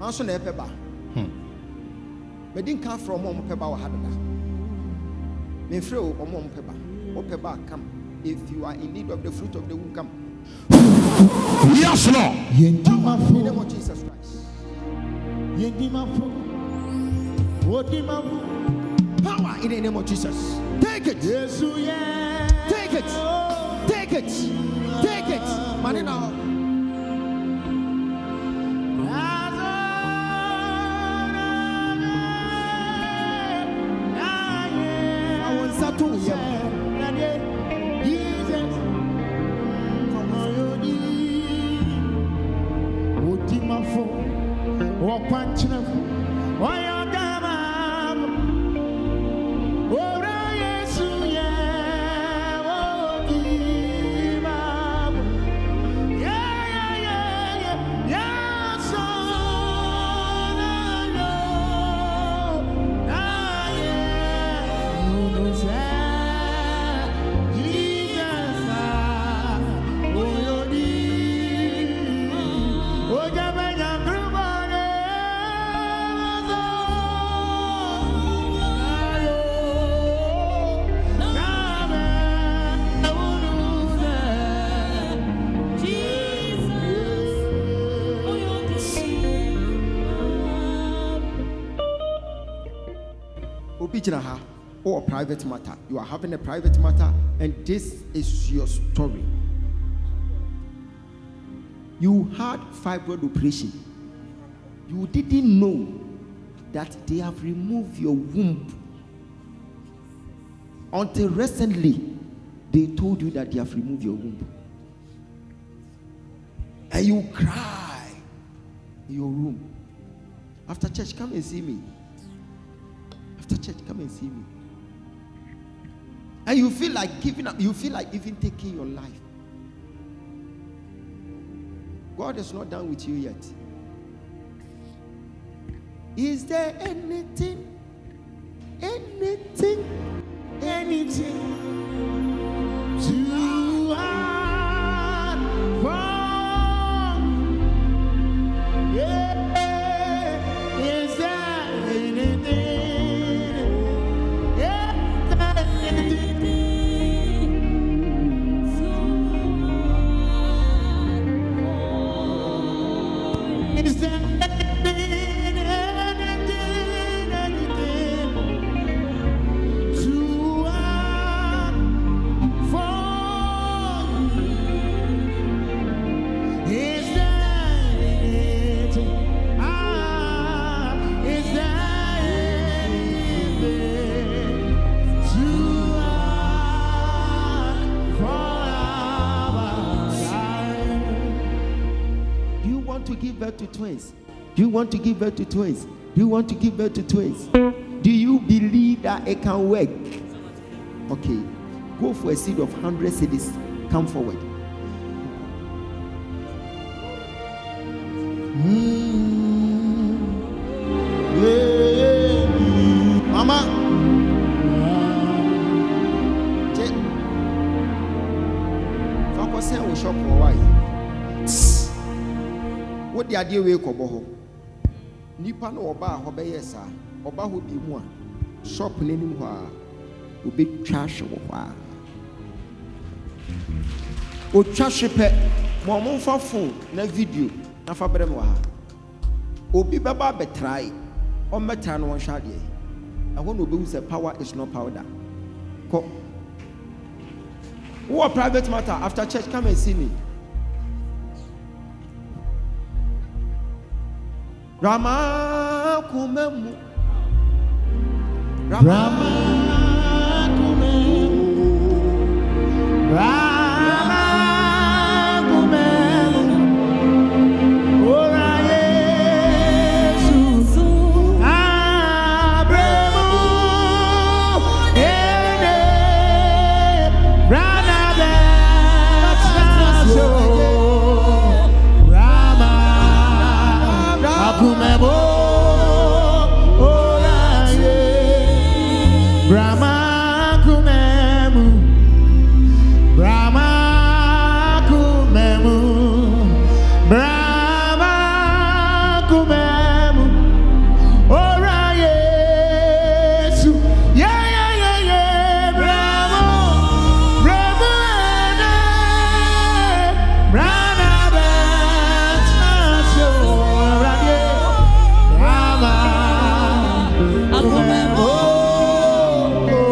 anso na epeba medin ka from mo peba wa hadada me frɛ o mo peba o peba come. If you are in need of the fruit of the womb, come. Yes, Lord. In the name of Jesus Christ. Power in the name of Jesus. Take it. Take it. Take it. Take it. Manina. I want Satu. or a private matter. You are having a private matter, and this is your story. You had fibroid operation. You didn't know that they have removed your womb. Until recently, they told you that they have removed your womb. And you cry in your room. After church, come and see me. After church, come and see me. And you feel like giving up. You feel like even taking your life. God is not done with you yet. Is there anything too hard for? Yeah. Is there anything? Yeah. Is there give birth to twins? Do you want to give birth to twins? Do you want to give birth to twins? Do you believe that it can work? Okay, go for a seed of 100 cedis. Come forward. Mama. Focus on shop for why. What the idea we kobo nipa no oba ho be yesa oba ho bi mu a shop nenim ho a obi trash wo ho o trash pe mo mo fa phone na video na fa bere mo ha obi baba betrai o meta no won hwa de I want to be say power is not powder. What private matter after church, come and see me. Rama kumemu, Rama kumemu, Rama kumemu, Ora Yesu, Abremu, Ene, Rana Betsaso, Rama kumemu, Ora Yesu, Rama kumemu, Brahma kumemu, Brahma kumemu, ora Yesu, yeah yeah yeah yeah, Brahma, Brahma ene, Brahma betsaso, ora Yesu, Brahma kumemu, ora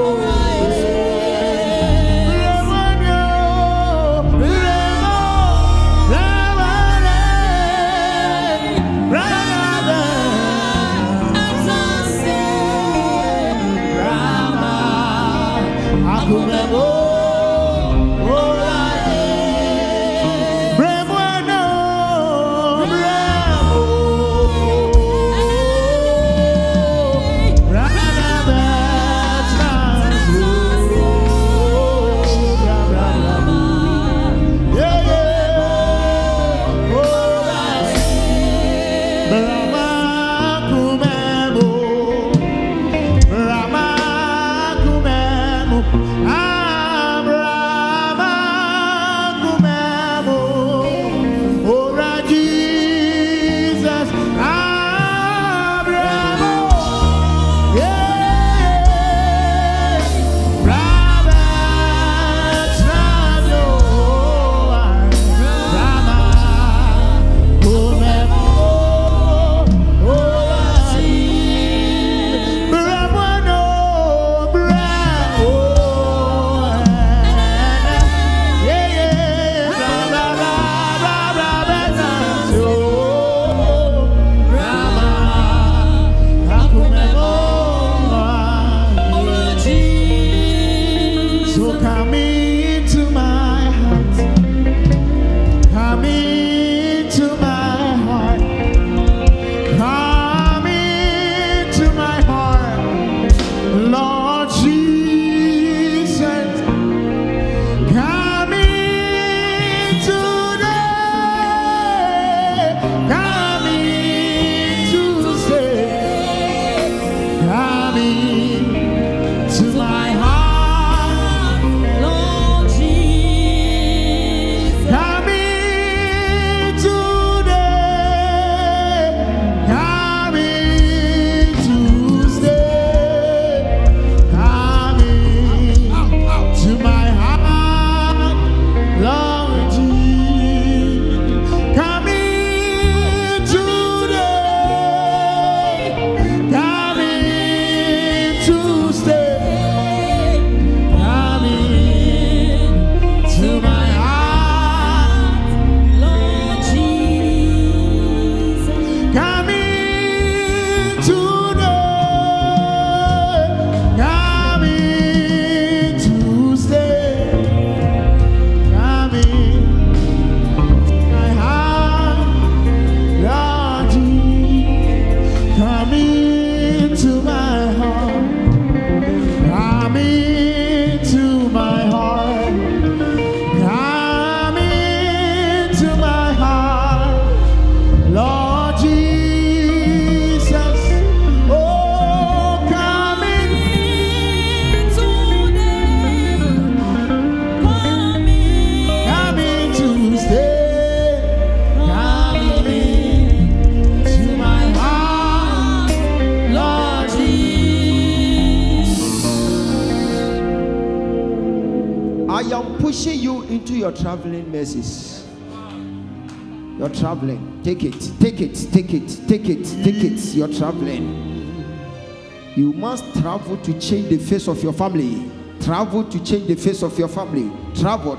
I'm pushing you into your traveling mercies. You're traveling. Take it. You're traveling. You must travel to change the face of your family. Travel to change the face of your family. Travel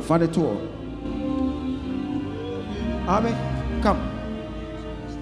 for the tour. Amen. Come.